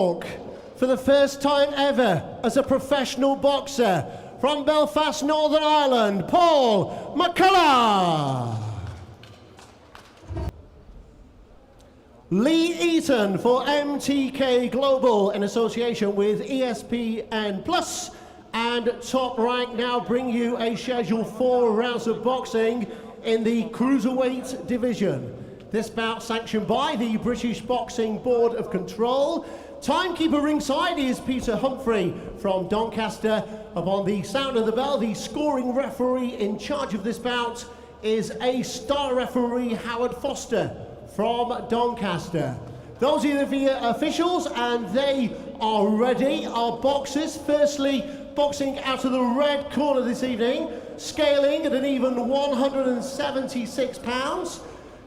For the first time ever as a professional boxer from Belfast, Northern Ireland, Paul McCullagh. Lee Eaton for MTK Global in association with ESPN Plus. And Top Rank now bring you a schedule 4 rounds of boxing in the cruiserweight division. This bout sanctioned by the British Boxing Board of Control. Timekeeper ringside is Peter Humphrey from Doncaster. Upon the sound of the bell, the scoring referee in charge of this bout is a star referee, Howard Foster from Doncaster. Those are the officials, and they are ready. Our boxers, firstly, boxing out of the red corner this evening, scaling at an even 176 pounds.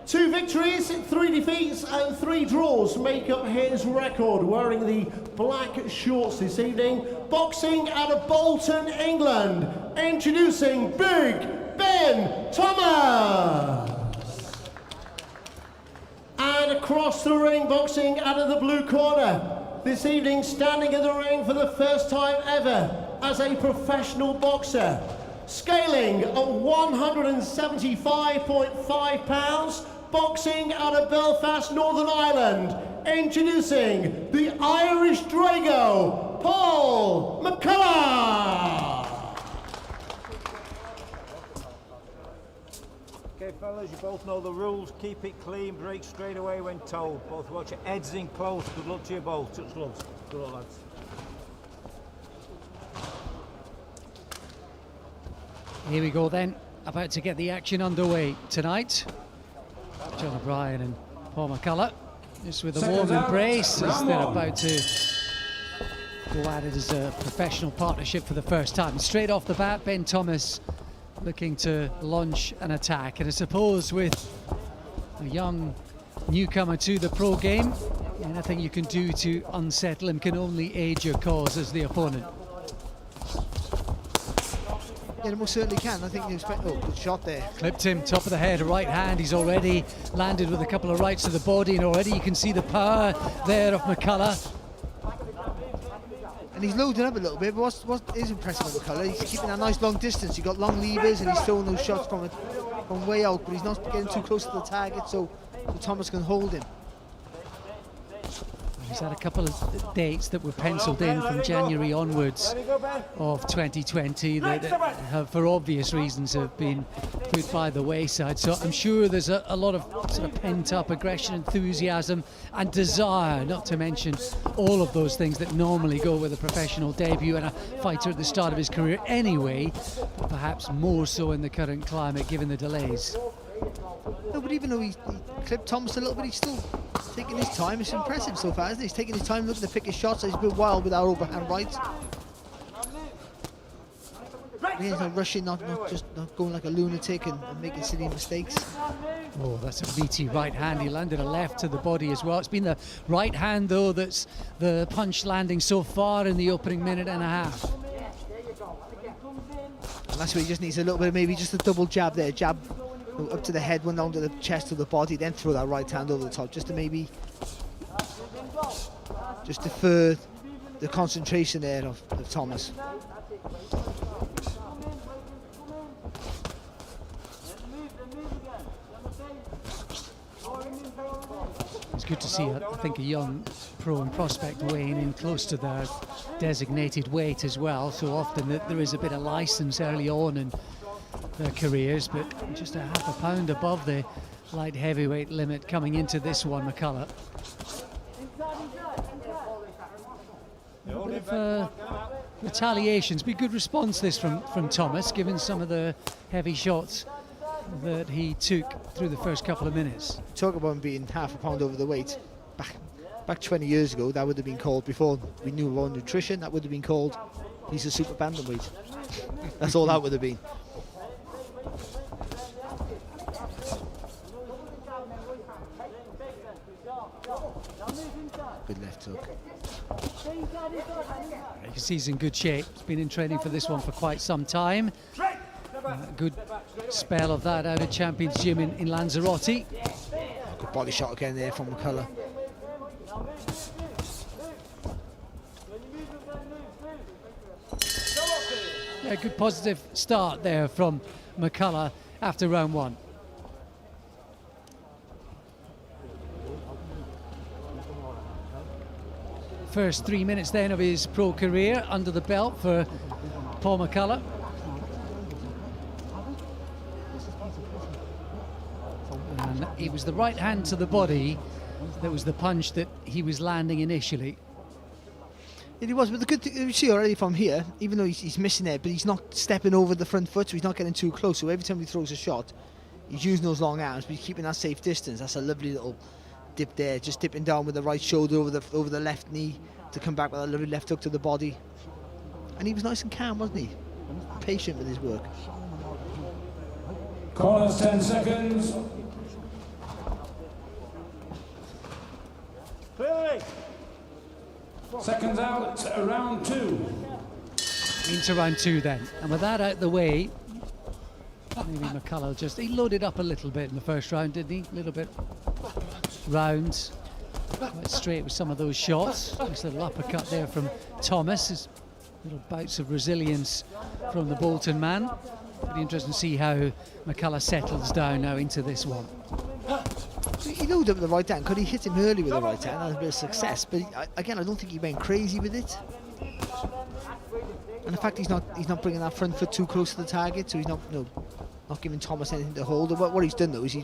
2 victories, 3 defeats and 3 draws make up his record, wearing the black shorts this evening. Boxing out of Bolton, England, introducing Big Ben Thomas. And across the ring, boxing out of the blue corner, this evening standing in the ring for the first time ever as a professional boxer, scaling at 175.5 pounds, boxing out of Belfast, Northern Ireland, introducing the Irish Drago, Paul McCullagh. Okay, fellas, you both know the rules. Keep it clean, break straight away when told. Both watch your heads in close. Good luck to you both. Touch gloves. Good luck, lads. Here we go then, about to get the action underway tonight. John O'Brien and Paul McCullagh, just with a warm embrace as they're about to go at it as a professional partnership for the first time. Straight off the bat, Ben Thomas looking to launch an attack, and I suppose with a young newcomer to the pro game, anything you can do to unsettle him can only aid your cause as the opponent. Yeah, they most certainly can. I think you expect. Oh, good shot there. Clipped him, top of the head, right hand. He's already landed with a couple of rights to the body, and already you can see the power there of McCullagh. And he's loading up a little bit, but what is impressive with McCullagh, he's keeping a nice long distance. You've got long levers, and he's throwing those shots from way out, but he's not getting too close to the target, so Thomas can hold him. He's had a couple of dates that were penciled in from January onwards of 2020 that have, for obvious reasons, have been put by the wayside. So I'm sure there's a lot of sort of pent-up aggression, enthusiasm and desire, not to mention all of those things that normally go with a professional debut and a fighter at the start of his career anyway, but perhaps more so in the current climate given the delays. No, but even though he clipped Thomas a little bit, he's still taking his time. It's impressive so far, isn't he? He's taking his time, looking to pick his shots. He's a bit wild with our overhand right. He's not rushing, not going like a lunatic and making silly mistakes. Oh, that's a meaty right hand. He landed a left to the body as well. It's been the right hand, though, that's the punch landing so far in the opening minute and a half. And that's where he just needs a little bit of maybe just a double jab there. Jab up to the head, one down to the chest to the body, then throw that right hand over the top, just to maybe just defer the concentration there of Thomas. It's good to see, I think, a young pro and prospect weighing in close to their designated weight as well. So often that there is a bit of license early on in their careers, but just a half a pound above the light heavyweight limit coming into this one, McCullagh. A bit of retaliation's been good response this from Thomas, given some of the heavy shots that he took through the first couple of minutes. Talk about him being half a pound over the weight. Back 20 years ago, that would have been called, before we knew about nutrition, that would have been called he's a super bantamweight. That's all that would have been. Good left hook. You can see he's in good shape. He's been in training for this one for quite some time. Good spell of that out of Champions Gym in Lanzarote. Good body shot again there from McCullagh. a good positive start there from McCullagh after round 1. First 3 minutes then of his pro career under the belt for Paul McCullagh. And it was the right hand to the body that was the punch that he was landing initially. It was, but the good thing you see already from here, even though he's missing it, but he's not stepping over the front foot, so he's not getting too close. So every time he throws a shot, he's using those long arms, but he's keeping that safe distance. That's a lovely little dip there, just dipping down with the right shoulder over the left knee to come back with a lovely left hook to the body. And he was nice and calm, wasn't he? Patient with his work. Corners 10 seconds. Clearly. Seconds out, round 2. Into round 2 then. And with that out the way, maybe McCullagh he loaded up a little bit in the first round, didn't he? A little bit round. Quite straight with some of those shots. Nice little uppercut there from Thomas. His little bouts of resilience from the Bolton man. Pretty interesting to see how McCullagh settles down now into this one. He loaded up with the right hand. Could he hit him early with the right hand? That was a bit of success. But again, I don't think he went crazy with it. And the fact he's not bringing that front foot too close to the target, so he's not not giving Thomas anything to hold. What he's done though is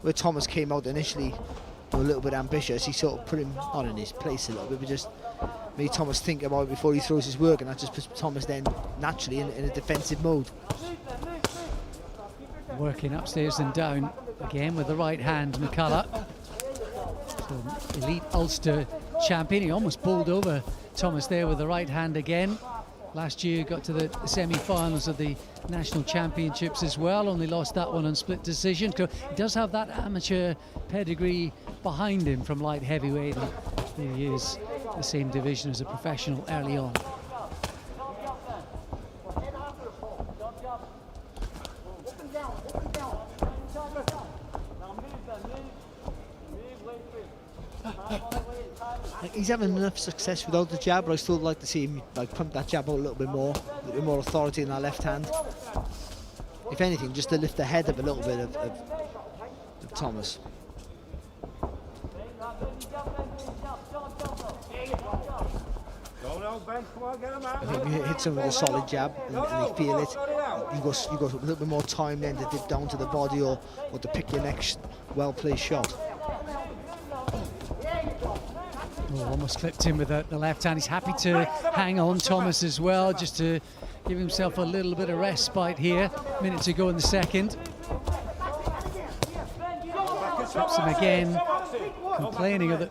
where Thomas came out initially a little bit ambitious, he sort of put him on in his place a little bit, but just made Thomas think about it before he throws his work, and that just puts Thomas then naturally in a defensive mode. Working upstairs and down again with the right hand, McCullagh. So, elite Ulster champion. He almost bowled over Thomas there with the right hand again. Last year got to the semi-finals of the national championships as well, only lost that one on split decision. He does have that amateur pedigree behind him from light heavyweight, and there he is, the same division as a professional early on. He's having enough success without the jab, but I still like to see him pump that jab out a little bit more authority in that left hand. If anything, just to lift the head up a little bit of Thomas. I think he hits him with a solid jab and they feel it. You go a little bit more time then to dip down to the body or to pick your next well-placed shot. Oh, almost clipped him with the left hand. He's happy to hang on Thomas as well, just to give himself a little bit of respite here. Minute to go in the second. Clips him again, complaining of the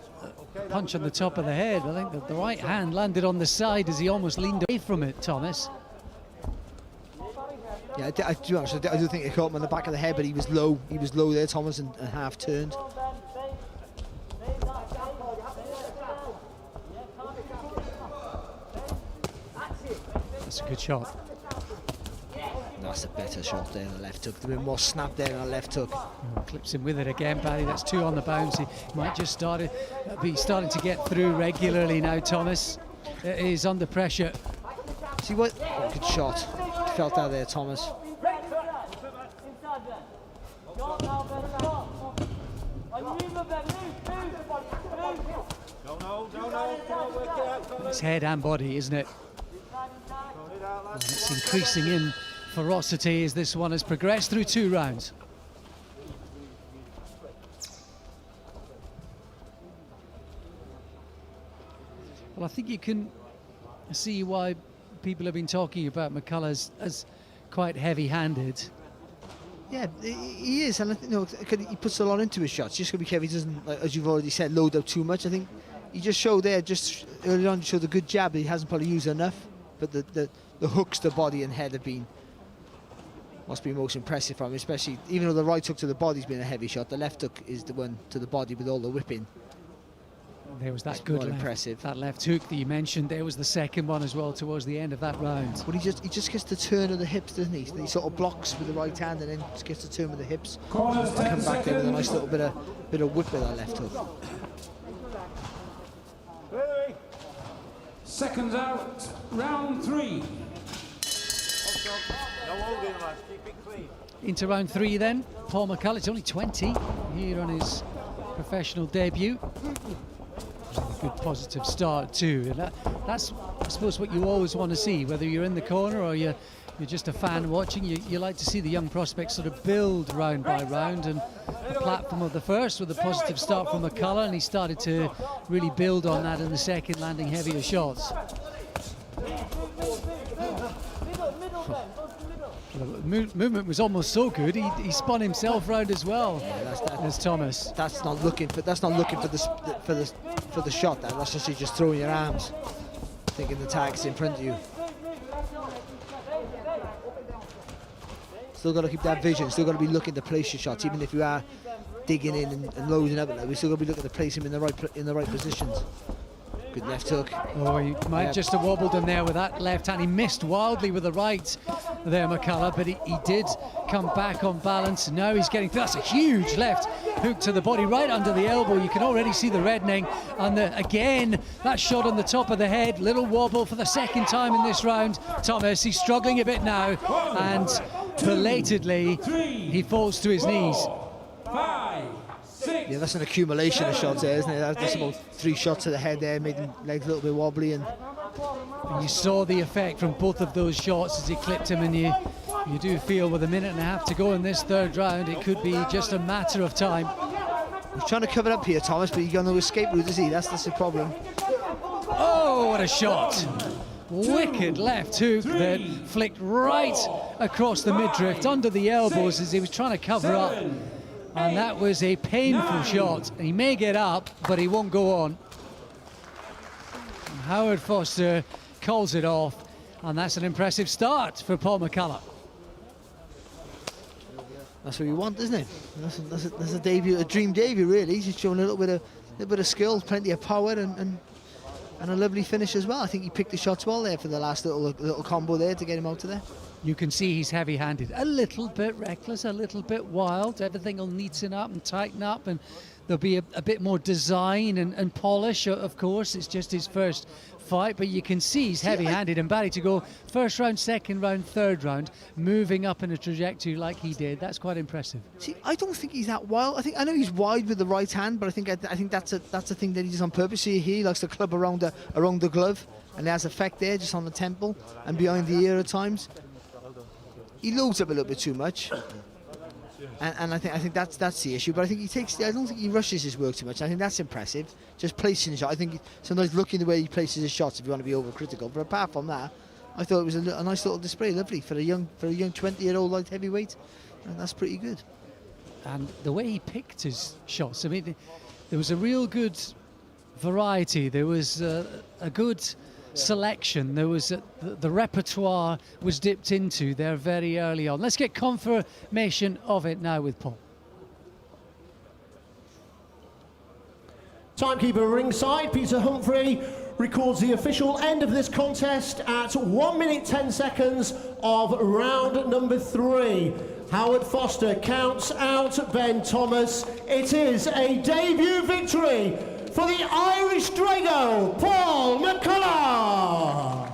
punch on the top of the head. I think that the right hand landed on the side as he almost leaned away from it, Thomas. Yeah, I do think it caught him on the back of the head, but he was low. He was low there, Thomas, and half turned. That's a good shot. That's a better shot there, the left hook. There's a bit more snap there in the left hook. Oh, clips him with it again, Paddy. That's 2 on the bounce. He might just be starting to get through regularly now, Thomas. He's under pressure. See what? Oh, good shot. Felt that there, Thomas. It's head and body, isn't it? And it's increasing in ferocity as this one has progressed through 2 rounds. Well, I think you can see why people have been talking about McCullagh as quite heavy-handed. Yeah, he is, and I think he puts a lot into his shots. Just got to be careful he doesn't, like, as you've already said, load up too much. I think he just showed there, just early on, showed a good jab, but he hasn't probably used enough. But the hooks to body and head must be most impressive from him, especially even though the right hook to the body's been a heavy shot, the left hook is the one to the body with all the whipping. There was that good impressive. That left hook that you mentioned. There was the second one as well towards the end of that round. But he just gets the turn of the hips, doesn't he? He sort of blocks with the right hand and then just gets the turn with the hips. Corners, and come back there with a nice little bit of whip with that left hook. Seconds out, round 3. hold it, lads. Keep it clean. Into round 3 then. Paul McCullagh, it's only 20 here on his professional debut. Good positive start too. And that's, I suppose, what you always want to see, whether you're in the corner or you're just a fan watching. You like to see the young prospects sort of build round by round, and the platform of the first with a positive start from McCullagh, and he started to really build on that in the second, landing heavier shots. The movement was almost so good he spun himself round as well, as Thomas. That's not looking for the shot. That's just throwing your arms, thinking the tag's in front of you. Still got to keep that vision. Still got to be looking to place your shots, even if you are digging in and loading up. We still got to be looking to place him in the right positions. Good left hook. Oh, he might just have wobbled him there with that left hand. He missed wildly with the right there, McCullagh, but he did come back on balance. Now he's getting through. That's a huge left hook to the body, right under the elbow. You can already see the reddening. And again, that shot on the top of the head. Little wobble for the second time in this round. Thomas, he's struggling a bit now. And belatedly, he falls to his knees. 5, 6. Yeah, that's an accumulation of shots there, isn't it? That's about 3 shots to the head there, made him legs a little bit wobbly. And you saw the effect from both of those shots as he clipped him, and you do feel with a minute and a half to go in this third round, it could be just a matter of time. he's trying to cover up here, Thomas, but he's got no escape route, is he? That's the problem. Oh, what a shot! Wicked left hook that flicked right across the midriff, under the elbows as he was trying to cover up. And that was a painful shot. He may get up, but he won't go on. And Howard Foster calls it off, and that's an impressive start for Paul McCullagh. That's what you want, isn't it? That's a debut, a dream debut, really. He's just showing a little bit of skill, plenty of power, and a lovely finish as well. I think he picked the shots well there for the last little combo there to get him out of there. You can see he's heavy-handed, a little bit reckless, a little bit wild. Everything will neaten up and tighten up, and there'll be a bit more design and polish, of course. It's just his first fight, but you can see he's heavy-handed, and Barry to go first round, second round, third round, moving up in a trajectory like he did. That's quite impressive. See, I don't think he's that wild. I know he's wide with the right hand, but I think that's a thing that he does on purpose. See, he likes to club around the glove, and there's effect there just on the temple and behind the ear at times. He loads up a little bit too much, and I think that's the issue. But I think I don't think he rushes his work too much. I think that's impressive. Just placing the shot. I think sometimes looking the way he places his shots, if you want to be overcritical. But apart from that, I thought it was a nice little display. Lovely for a young 20-year-old light heavyweight. And that's pretty good. And the way he picked his shots, I mean, there was a real good variety. There was a good selection. There was the repertoire was dipped into there very early on. Let's get confirmation of it now with Paul. Timekeeper ringside, Peter Humphrey, records the official end of this contest at 1 minute 10 seconds of round number 3. Howard Foster counts out Ben Thomas. It is a debut victory for the Irish Drago, Paul McCullagh.